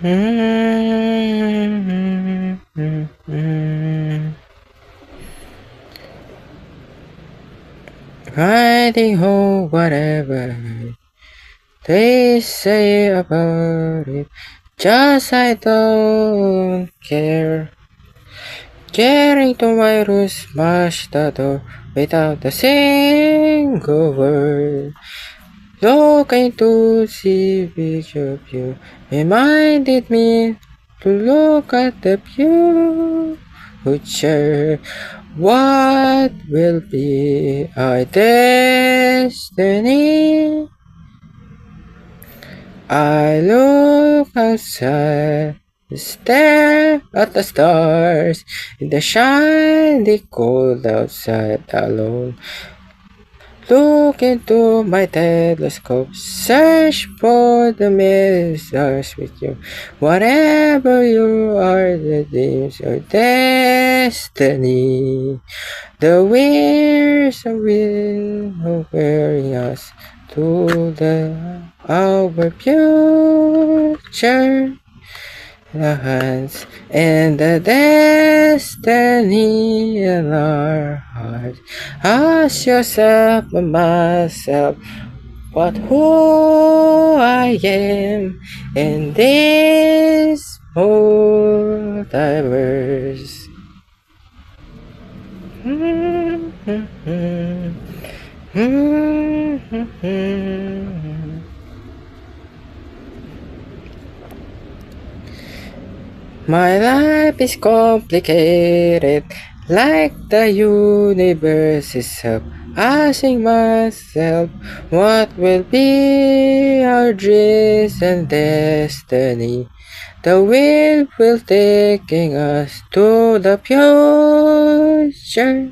Riding home, whatever they say about it, just I don't care. Getting to my room, smash the door without a single word. Looking to see picture of you reminded me to look at the future. What will be our destiny? I look outside, stare at the stars in the shiny cold outside alone. Look into my telescope, search for the stars with you. Whatever you are, the dreams or destiny. The winds of wind are wearing us to our future. The hands and the destiny in our hearts. Ask yourself and myself, what who I am in this multiverse. My life is complicated, like the universe itself. Asking myself, what will be our dreams and destiny? The wind will taking us to the future.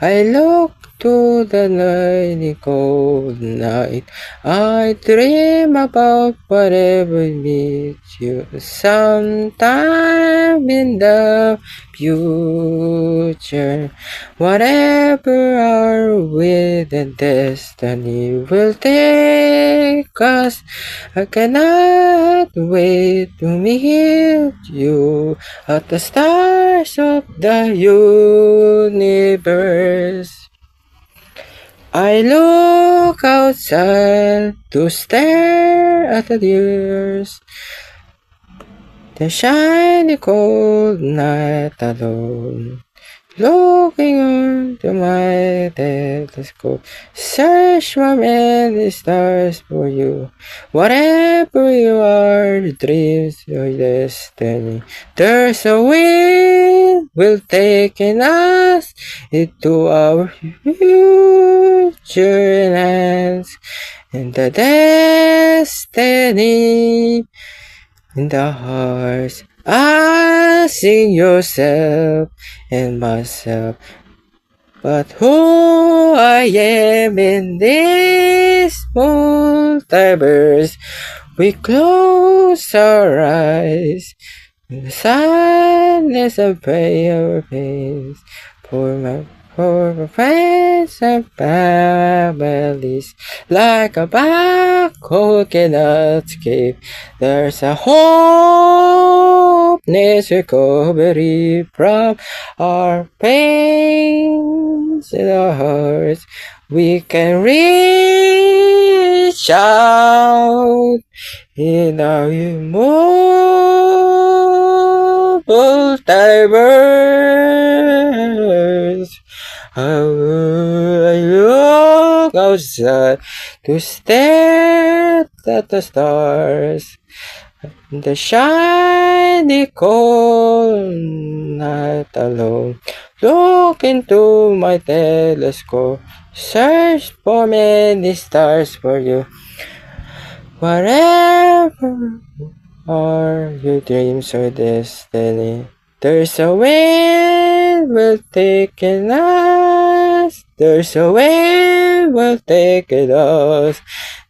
I look to the night, cold night. I dream about whatever meets you sometime in the future. Whatever our will and destiny will take us, I cannot wait to meet you at the stars of the universe. I look outside to stare at the years, the shiny cold night alone. Looking onto my telescope, search for many stars for you. Whatever you are, the dreams your destiny. There's a wind will taking us into our future lands, and the destiny in the hearts. Asking yourself and myself, but who I am in this multiverse. We close our eyes in the silence and pray our face for my friends and families. Like a black hole cannot escape, there's a hopeless recovery from our pains in our hearts. We can reach out in our multiverse. I look outside to stare at the stars, the shiny cold night alone. Look into my telescope, search for many stars for you. Whatever are your dreams or destiny, there's a wind will take us. There's a wind will take us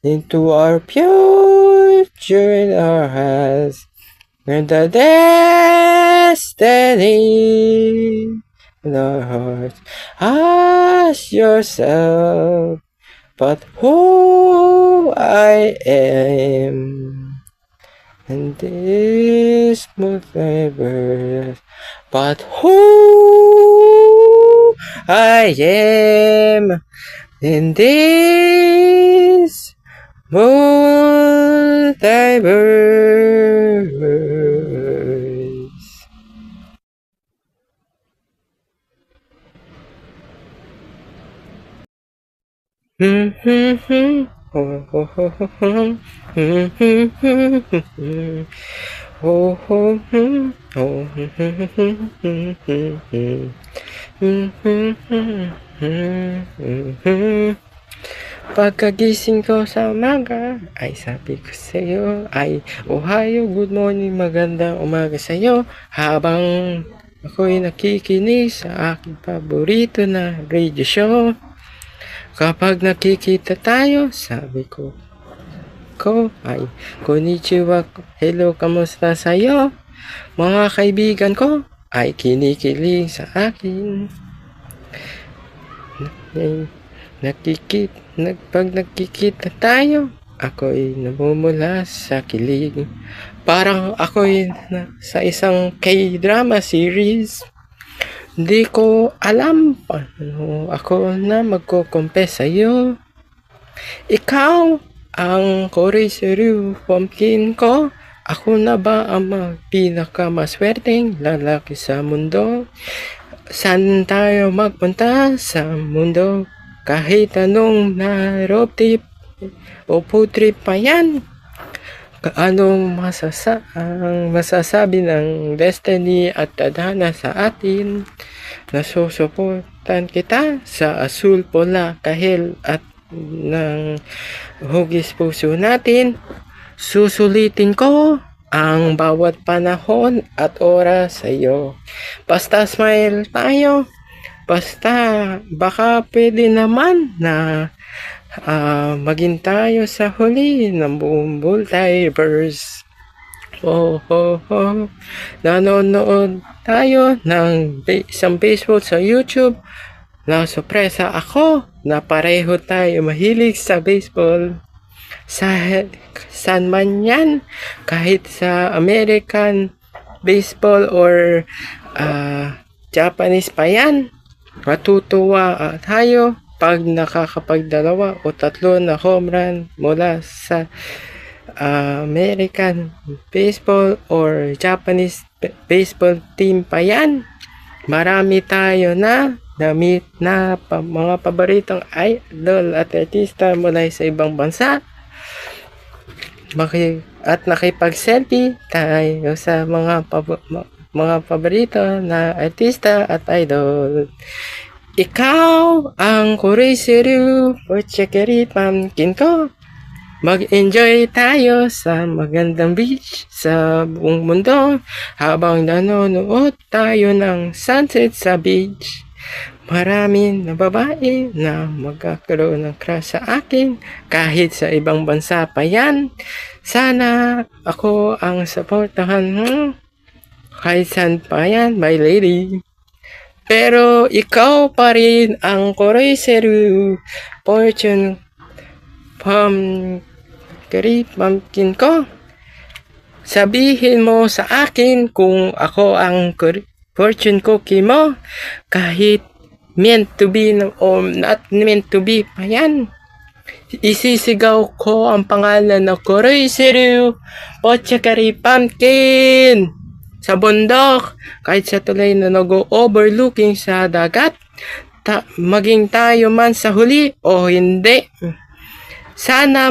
into our future in our hands. And the destiny in our hearts. Ask yourself, but who I am in this multiverse. But who I am in this multiverse. Pagkagising ko sa umaga, ay sabi ko sa'yo, ay Ohayo, good morning, magandang umaga sa'yo. Habang ako'y nakikinig sa aking paborito na radio show, kapag nakikita tayo, sabi ko ay konnichiwa, hello, kamusta sa'yo? Mga kaibigan ko ay kinikilig sa akin. Pag nakikita tayo, ako'y namumula sa kilig. Parang ako'y sa isang K-drama series. Di ko alam paano ako na magko-confess sa'yo. Ikaw ang Koreseru pumpkin ko. Ako na ba ang pinakamaswerteng lalaki sa mundo? Saan tayo magpunta sa mundo? Kahit anong na road trip o food trip pa yan. Anong masasabi ng destiny at tadhana sa atin? Nasusuportan kita sa asul, pula, kahil at ng hugis puso natin. Susulitin ko ang bawat panahon at oras sa iyo. Basta smile tayo. Basta baka pwede naman na maging tayo sa huli ng buong multiverse. Nanonood tayo ng isang baseball sa YouTube. Nasurpresa ako na pareho tayo mahilig sa baseball. Saan man yan, kahit sa American baseball or Japanese pa yan, matutuwa tayo pag nakakapagdalawa o tatlo na home run mula sa American baseball or Japanese baseball team pa yan. Marami tayo na na-meet na mga paboritong idol at artista mula sa ibang bansa. At nakipag-selfie tayo sa mga paborito na artista at idol. Ikaw ang Koreseru Pochekeri pumpkin ko. Mag-enjoy tayo sa magandang beach sa buong mundo habang nanonood tayo ng sunset sa beach. Maraming na babae na magkakaroon ng crush sa akin kahit sa ibang bansa pa yan. Sana ako ang supportahan mo kahit saan pa yan, my lady. Pero ikaw pa rin ang Koreseru Fortune pumpkin ko. Sabihin mo sa akin kung ako ang fortune cookie mo, kahit meant to be o not meant to be pa yan. Isisigaw ko ang pangalan na Koreseru Pochekari pumpkin sa bundok, kahit sa tulay na nag-overlooking sa dagat. Maging tayo man sa huli o hindi. Sana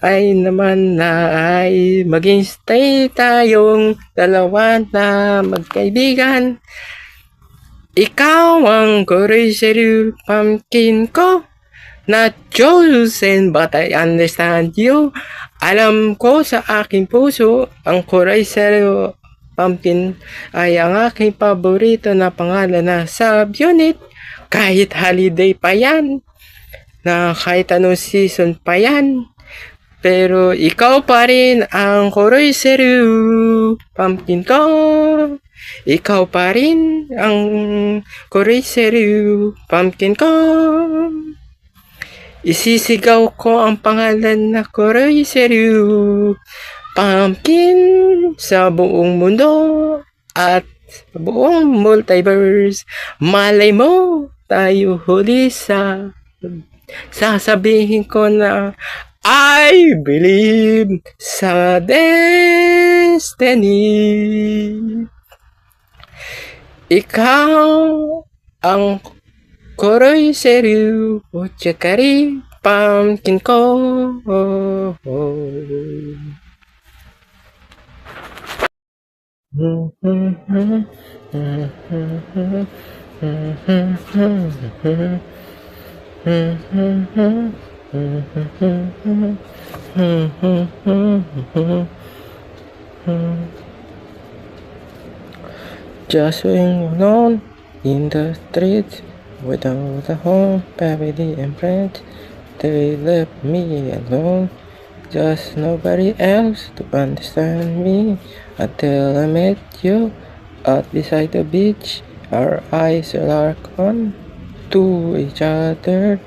ay naman na ay maging stay tayong dalawa na magkaibigan. Ikaw ang Koreseru pumpkin ko. Not chosen but I understand you. Alam ko sa aking puso ang Koreseru pumpkin ay ang aking paborito na pangalan na subunit. Kahit holiday pa yan, na kahit anong season pa yan, pero ikaw pa rin ang Koreseru pumpkin ko. Ikaw pa rin ang Koreseru pumpkin ko. Isisigaw ko ang pangalan na Kuroy Seryu Pumpkin sa buong mundo at sa buong multiverse. Malay mo, tayo huli sa sasabihin ko na I believe sa destiny. Ikaw ang Kuroy Seryu o Chakari Pumpkin ko. Just swing alone in the streets without a home, family and friends. They left me alone. Just nobody else to understand me until I met you out beside the beach. Our eyes locked on to each other,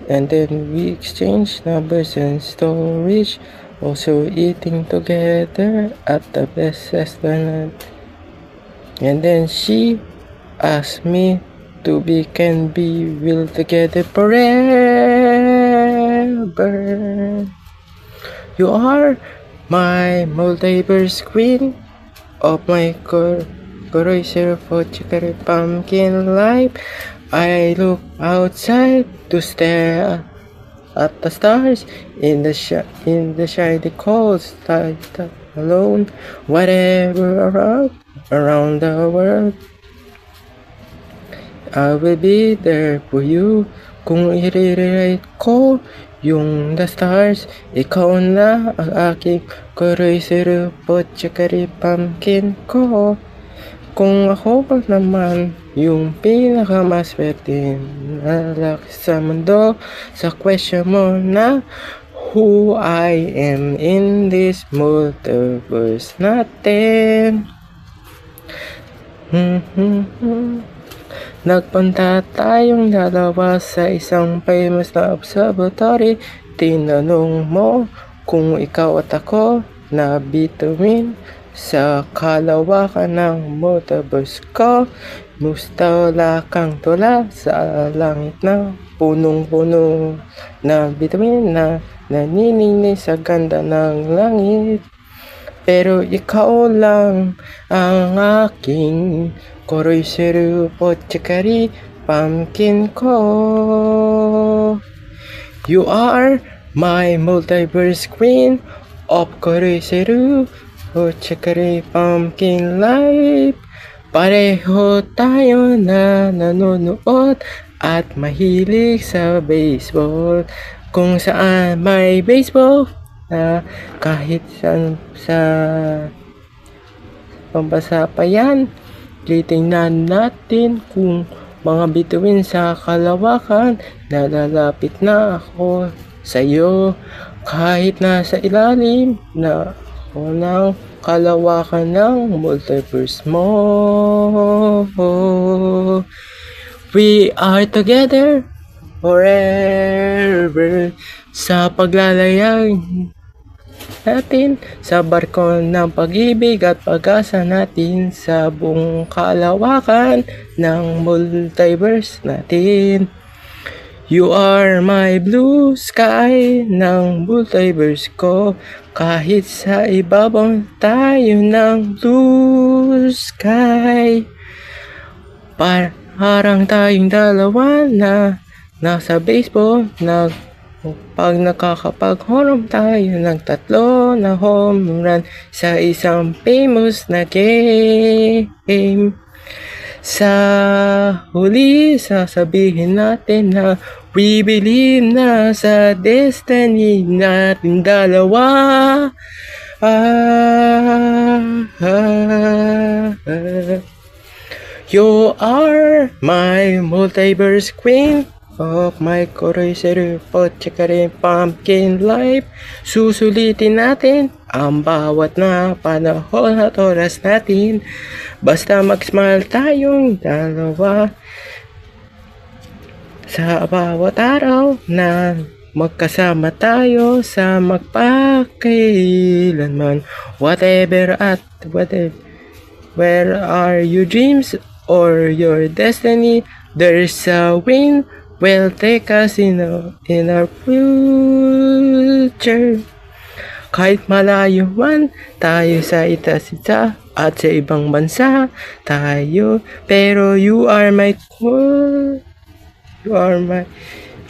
and then we exchanged numbers and stories. Also eating together at the best restaurant. And then she asked me to be can be will together forever. You are my multiverse queen of my Kuroy Seryu Chakari Pumpkin life. I look outside to stare at the stars in the shiny cold sky alone. Whatever around the world, I will be there for you. Kung i-rewrite ko yung the stars, ikaw na ang aking Kuroy Seryu Chakari Pumpkin ko. Kung ako naman yung pinakamaswerte na lalaki sa mundo, sa question mo na who I am in this multiverse natin. Nagpunta tayong dalawa sa isang famous na observatory. Tinanong mo kung ikaw at ako na bituin sa kalawakan ng multiverse ko. Mustala kang tula sa langit na punong-puno na bituin na naniningning sa ganda ng langit. Pero ikaw lang ang aking Kuroy Seryu Chakari Pumpkin ko. You are my multiverse queen of Kuroy Seryu Chakari Pumpkin life. Pareho tayo na nanonood at mahilig sa baseball. Kung saan may baseball na kahit sa pambasa pa yan, titingnan natin kung mga bituin sa kalawakan. Nalalapit na ako sa iyo kahit nasa ilalim na ako ng kalawakan ng multiverse mo. We are together forever sa paglalayag natin sa barko ng pag-ibig at pag-asa natin sa buong kalawakan ng multiverse natin. You are my blue sky ng multiverse ko. Kahit sa ibabaw tayo ng blue sky, parang tayong dalawa na nasa baseball. Pag nakakapag-home tayo ng 3 na home run sa isang famous na game. Sa huli, sasabihin natin na we believe na sa destiny natin dalawa. You are my multiverse queen of my Kuroy Seryu Chakari Pumpkin life. Susulitin natin ang bawat na panahon at oras natin. Basta mag-smile tayong dalawa sa bawat araw na magkasama tayo sa magpakailanman. Whatever at whatever, where are your dreams or your destiny? There's a wind will take us in our future. Kahit malayo man tayo sa itaas-ita at sa ibang bansa tayo, pero you are my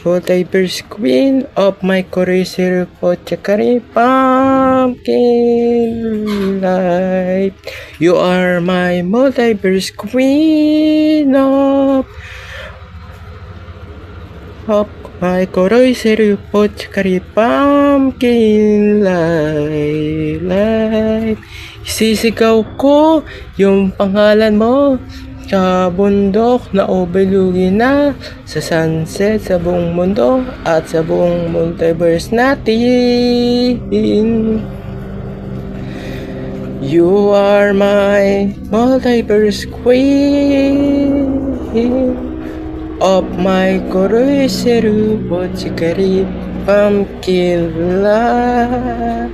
multiverse queen of my courageous pochakari pumpkin life. You are my multiverse queen of my courageous pochakari pumpkin life. Isisigaw ko yung pangalan mo sa bundok na ubilugin na sa sunset sa buong mundo at sa buong multiverse natin. You are my multiverse queen of my Kuroiseru Pochikari Pumpkin life.